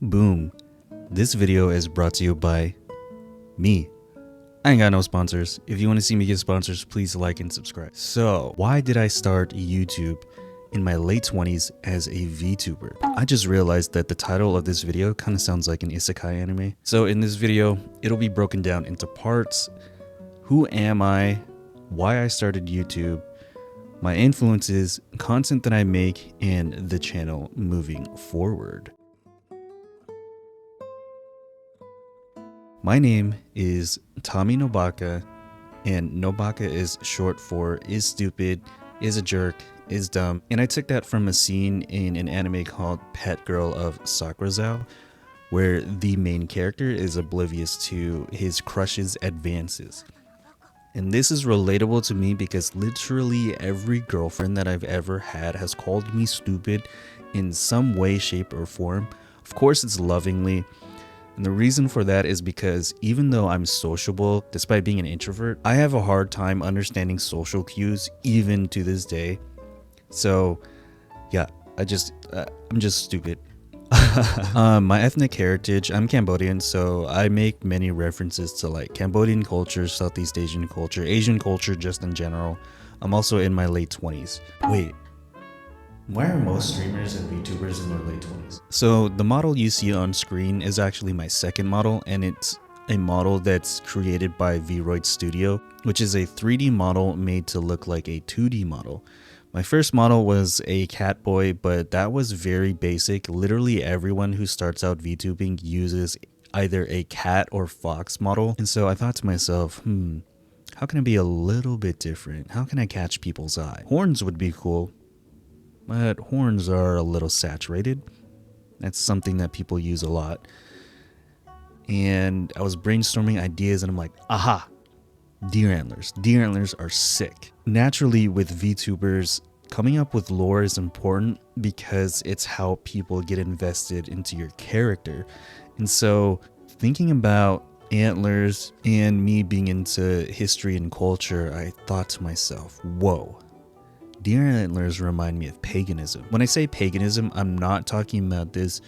Boom. This video is brought to you by me. I ain't got no sponsors. If you want to see me get sponsors, please like and subscribe. So, why did I start YouTube in my late 20s as a VTuber? I just realized that the title of this video kind of sounds like an isekai anime. So in this video, it'll be broken down into parts. Who am I? Why I started YouTube, my influences, content that I make, and the channel moving forward. My name is Tommy Nobaka, and Nobaka is short for is stupid, is a jerk, is dumb, and I took that from a scene in an anime called Pet Girl of Sakurazao, where the main character is oblivious to his crush's advances. And this is relatable to me because literally every girlfriend that I've ever had has called me stupid in some way, shape, or form. Of course, it's lovingly. And the reason for that is because even though I'm sociable, despite being an introvert, I have a hard time understanding social cues even to this day. So yeah, I'm just stupid. My ethnic heritage, I'm Cambodian, so I make many references to like Cambodian culture, Southeast Asian culture just in general. I'm also in my late 20s. Wait, why are most streamers and VTubers in their late 20s? So the model you see on screen is actually my second model, and it's a model that's created by VRoid Studio, which is a 3D model made to look like a 2D model. My first model was a cat boy, but that was very basic. Literally everyone who starts out VTubing uses either a cat or fox model. And so I thought to myself, how can I be a little bit different? How can I catch people's eye? Horns would be cool, but horns are a little saturated. That's something that people use a lot. And I was brainstorming ideas and I'm like, aha, deer antlers. Deer antlers are sick. Naturally, with VTubers, coming up with lore is important because it's how people get invested into your character. And so thinking about antlers and me being into history and culture, I thought to myself, whoa, deer antlers remind me of paganism. When I say paganism, I'm not talking about this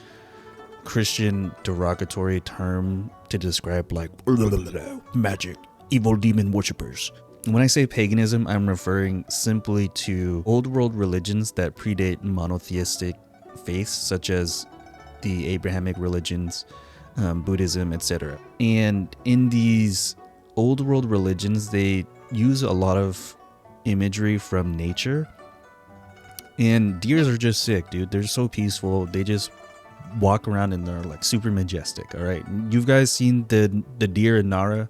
Christian derogatory term to describe like magic, evil demon worshippers. When I say paganism, I'm referring simply to old world religions that predate monotheistic faiths, such as the Abrahamic religions, Buddhism, etc. And in these old world religions, they use a lot of imagery from nature. And deers are just sick, dude. They're so peaceful. They just walk around and they're like super majestic. All right, you guys seen the deer in Nara?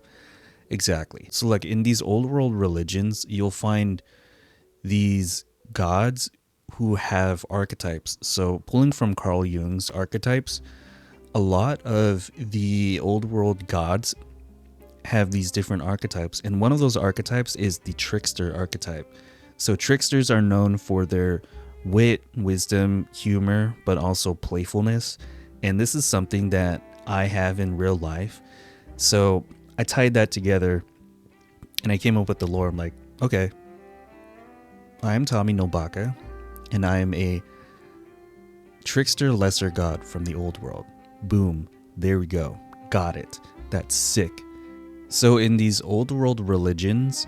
Exactly. So like in these old world religions, you'll find these gods who have archetypes. So pulling from Carl Jung's archetypes, a lot of the old world gods have these different archetypes. And one of those archetypes is the trickster archetype. So tricksters are known for their wit, wisdom, humor, but also playfulness. And this is something that I have in real life. So I tied that together and I came up with the lore. I'm like, okay, I am Tommy Nobaka and I am a trickster lesser god from the old world. Boom, there we go. Got it. That's sick. So in these old world religions,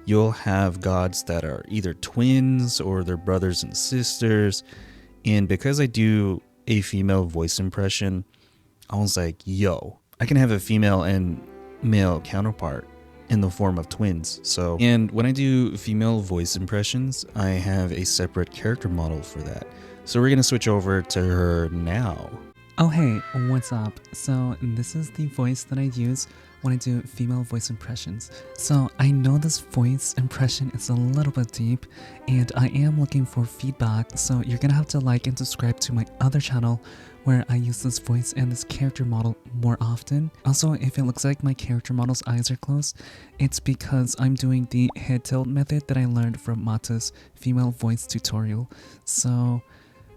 you'll have gods that are either twins or they're brothers and sisters. And because I do a female voice impression, I was like, yo, I can have a female and male counterpart in the form of twins. So, and when I do female voice impressions, I have a separate character model for that. So we're gonna switch over to her now. Oh hey, what's up? So this is the voice that I use when I do female voice impressions. So I know this voice impression is a little bit deep and I am looking for feedback, so you're gonna have to like and subscribe to my other channel where I use this voice and this character model more often. Also, if it looks like my character model's eyes are closed, it's because I'm doing the head tilt method that I learned from Mata's female voice tutorial. So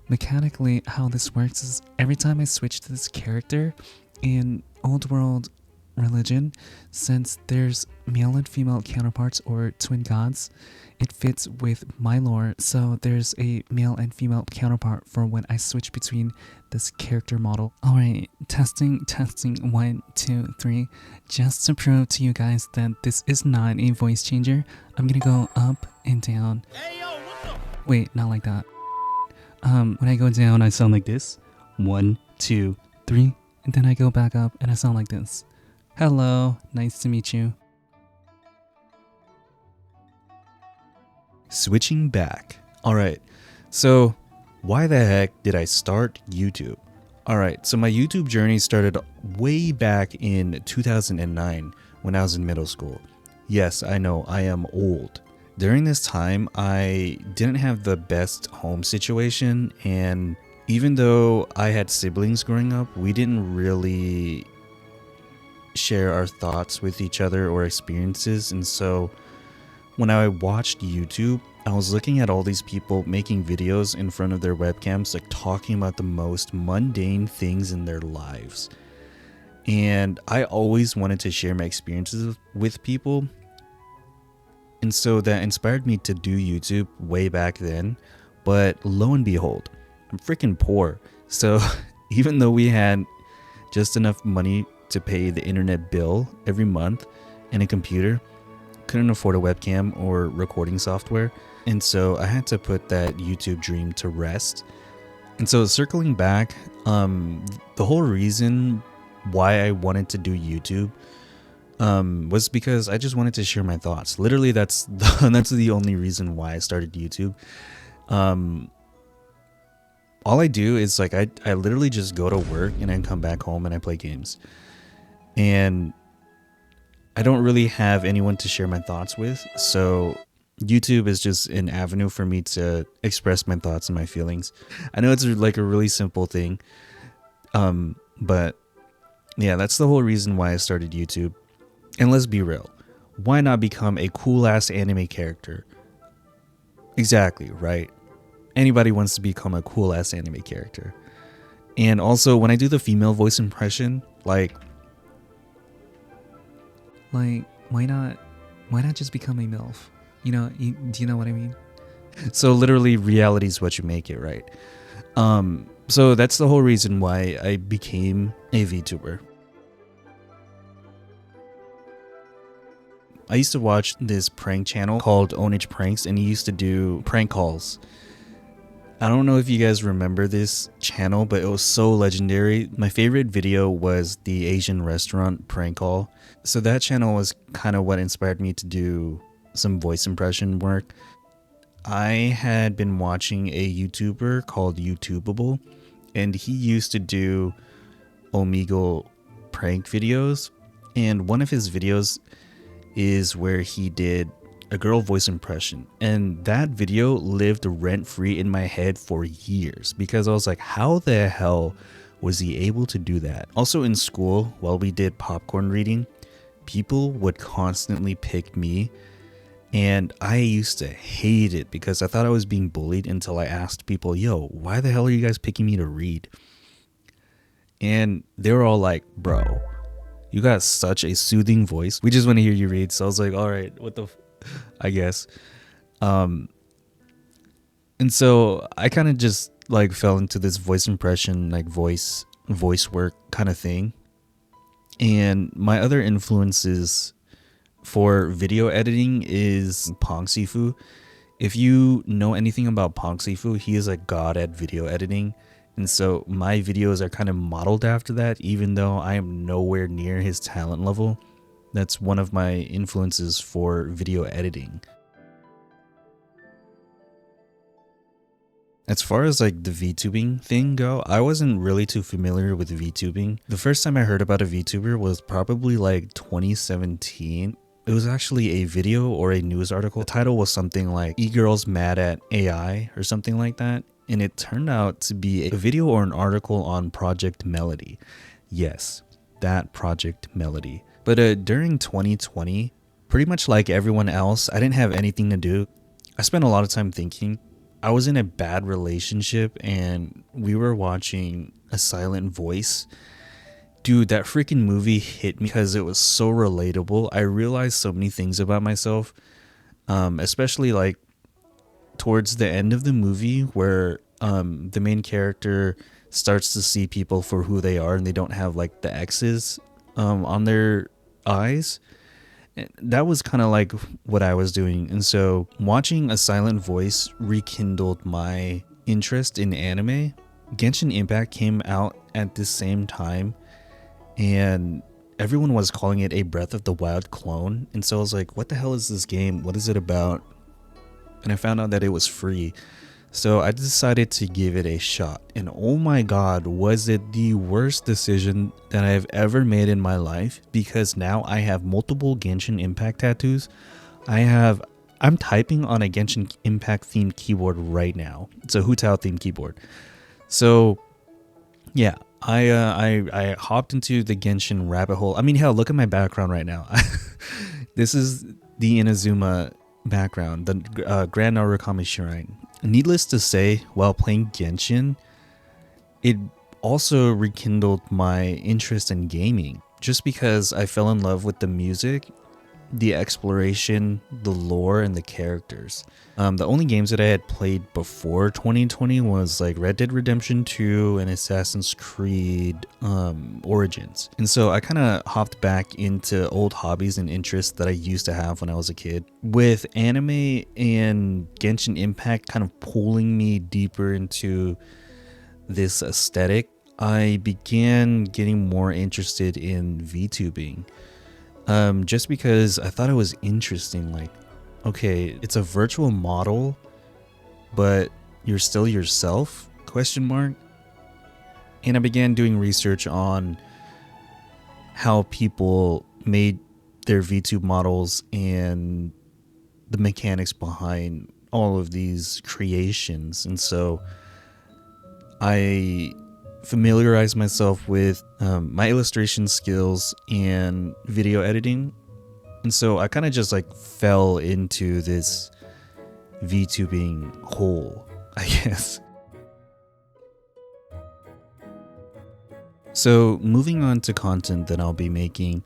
mechanically, how this works is every time I switch to this character in old world religion, since there's male and female counterparts or twin gods, it fits with my lore. So there's a male and female counterpart for when I switch between this character model. Alright, testing, 1, 2, 3. Just to prove to you guys that this is not a voice changer, I'm gonna go up and down. Wait, not like that. When I go down, I sound like this. 1, 2, 3. And then I go back up and I sound like this. Hello, nice to meet you. Switching back. Alright, so why the heck did I start YouTube? Alright, so my YouTube journey started way back in 2009 when I was in middle school. Yes, I know, I am old. During this time, I didn't have the best home situation, and even though I had siblings growing up, we didn't really share our thoughts with each other or experiences. And so when I watched YouTube, I was looking at all these people making videos in front of their webcams, like talking about the most mundane things in their lives. And I always wanted to share my experiences with people. And so that inspired me to do YouTube way back then. But lo and behold, I'm freaking poor. So even though we had just enough money to pay the internet bill every month and a computer, couldn't afford a webcam or recording software. And so I had to put that YouTube dream to rest. And so circling back, the whole reason why I wanted to do YouTube was because I just wanted to share my thoughts. Literally, that's the only reason why I started YouTube. All I do is like I literally just go to work and then come back home and I play games. And I don't really have anyone to share my thoughts with, so YouTube is just an avenue for me to express my thoughts and my feelings. I know it's like a really simple thing, but yeah, that's the whole reason why I started YouTube. And let's be real, why not become a cool ass anime character? Exactly, right? Anybody wants to become a cool ass anime character. And also, when I do the female voice impression, like why not just become a MILF? You know, do you know what I mean? So literally, reality is what you make it, right? So that's the whole reason why I became a VTuber. I used to watch this prank channel called Onage Pranks, and he used to do prank calls. I don't know if you guys remember this channel, but it was so legendary. My favorite video was the Asian restaurant prank call. So that channel was kind of what inspired me to do some voice impression work. I had been watching a YouTuber called Youtubable, and he used to do Omegle prank videos. And one of his videos is where he did a girl voice impression, and that video lived rent-free in my head for years because I was like, how the hell was he able to do that? Also in school, while we did popcorn reading, people would constantly pick me, and I used to hate it because I thought I was being bullied until I asked people, yo, why the hell are you guys picking me to read? And they were all like, bro, you got such a soothing voice, we just want to hear you read. So I was like, all right, what the I guess. And so I kind of just like fell into this voice impression, like voice work kind of thing. And my other influences for video editing is Pong Sifu. If you know anything about Pong Sifu, he is a god at video editing. And so my videos are kind of modeled after that, even though I am nowhere near his talent level. That's one of my influences for video editing. As far as like the VTubing thing go, I wasn't really too familiar with VTubing. The first time I heard about a VTuber was probably like 2017. It was actually a video or a news article. The title was something like "E-Girls Mad at AI" or something like that. And it turned out to be a video or an article on Project Melody. Yes, that Project Melody. But during 2020, pretty much like everyone else, I didn't have anything to do. I spent a lot of time thinking. I was in a bad relationship and we were watching A Silent Voice. Dude, that freaking movie hit me because it was so relatable. I realized so many things about myself, especially like towards the end of the movie where the main character starts to see people for who they are and they don't have like the X's on their eyes. That was kind of like what I was doing. And so watching a silent voice rekindled my interest in anime. Genshin Impact came out at the same time, and everyone was calling it a Breath of the Wild clone. And so I was like, what the hell is this game? What is it about? And I found out that it was free. So I decided to give it a shot. And oh my god, was it the worst decision that I've ever made in my life, because now I have multiple Genshin Impact tattoos. I'm typing on a Genshin Impact themed keyboard right now. It's a Hu Tao themed keyboard. So yeah, I hopped into the Genshin rabbit hole. I mean, hell, look at my background right now. This is the Inazuma background, the Grand Narukami Shrine. Needless to say, while playing Genshin, it also rekindled my interest in gaming, just because I fell in love with the music, the exploration, the lore, and the characters. The only games that I had played before 2020 was like Red Dead Redemption 2 and Assassin's Creed Origins. And so I kind of hopped back into old hobbies and interests that I used to have when I was a kid. With anime and Genshin Impact kind of pulling me deeper into this aesthetic, I began getting more interested in VTubing. Just because I thought it was interesting, like, okay, it's a virtual model, but you're still yourself, ? And I began doing research on how people made their VTube models and the mechanics behind all of these creations. And so I familiarize myself with my illustration skills and video editing, and so I kind of just like fell into this VTubing hole, I guess. So moving on to content that I'll be making,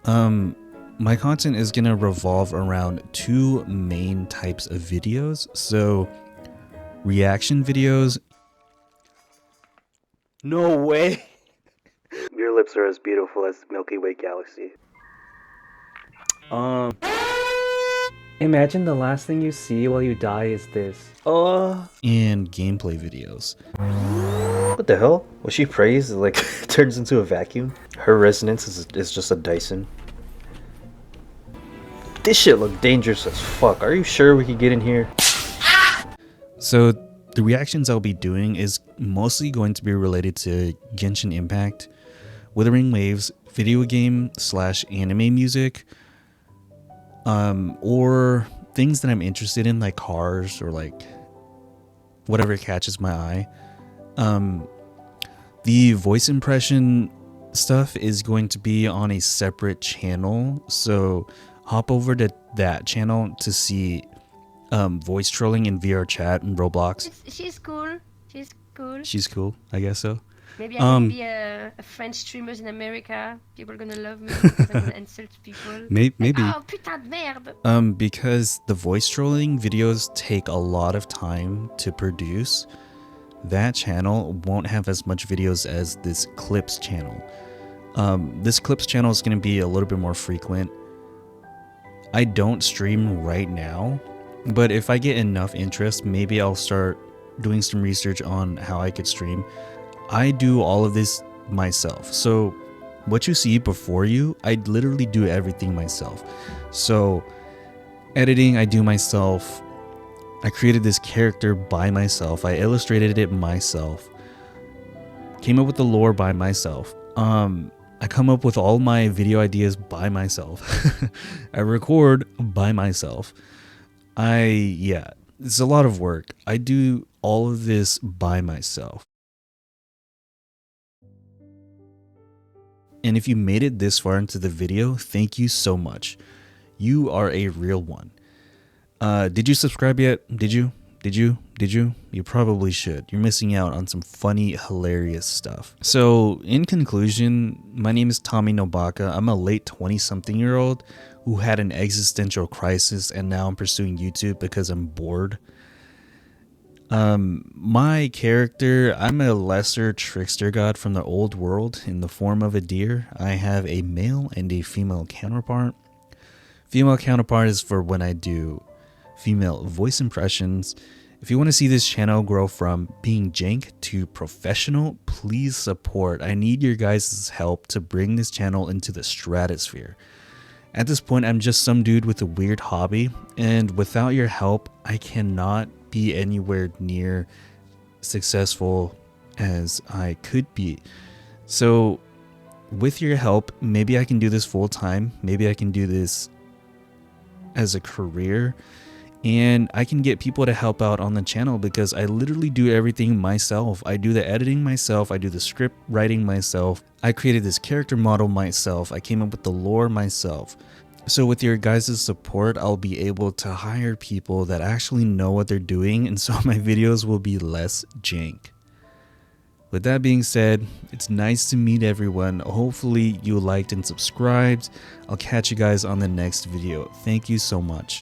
my content is gonna revolve around two main types of videos. So reaction videos. No way. Your lips are as beautiful as the Milky Way galaxy. Imagine the last thing you see while you die is this. And gameplay videos. What the hell? Was she praised? Like, turns into a vacuum? Her resonance is just a Dyson. This shit look dangerous as fuck. Are you sure we could get in here? So the reactions I'll be doing is mostly going to be related to Genshin Impact, Wuthering Waves, video game / anime music, or things that I'm interested in, like cars or like whatever catches my eye. The voice impression stuff is going to be on a separate channel, so hop over to that channel to see voice trolling in VR chat and Roblox. She's cool. She's cool. She's cool, I guess so. Maybe I can be a French streamer in America. People are gonna love me because I'm gonna insult people. Maybe. Oh, putain de merde. Because the voice trolling videos take a lot of time to produce, that channel won't have as much videos as this clips channel. This clips channel is going to be a little bit more frequent. I don't stream right now, but if I get enough interest, maybe I'll start doing some research on how I could stream. I do all of this myself. So what you see before you, I literally do everything myself. So editing, I do myself. I created this character by myself. I illustrated it myself. Came up with the lore by myself. I come up with all my video ideas by myself. I record by myself. It's a lot of work. I do all of this by myself. And if you made it this far into the video, thank you so much. You are a real one. Did you subscribe yet? Did you? You probably should. You're missing out on some funny, hilarious stuff. So, in conclusion, my name is Tommy Nobaka. I'm a late 20-something-year-old who had an existential crisis, and now I'm pursuing YouTube because I'm bored. My character, I'm a lesser trickster god from the old world in the form of a deer. I have a male and a female counterpart. Female counterpart is for when I do female voice impressions. If you want to see this channel grow from being jank to professional, please support. I need your guys' help to bring this channel into the stratosphere. At this point, I'm just some dude with a weird hobby, and without your help, I cannot be anywhere near successful as I could be. So with your help, maybe I can do this full time. Maybe I can do this as a career, and I can get people to help out on the channel because I literally do everything myself. I do the editing myself. I do the script writing myself. I created this character model myself. I came up with the lore myself. So with your guys' support, I'll be able to hire people that actually know what they're doing, and so my videos will be less jank. With that being said, it's nice to meet everyone. Hopefully you liked and subscribed. I'll catch you guys on the next video. Thank you so much.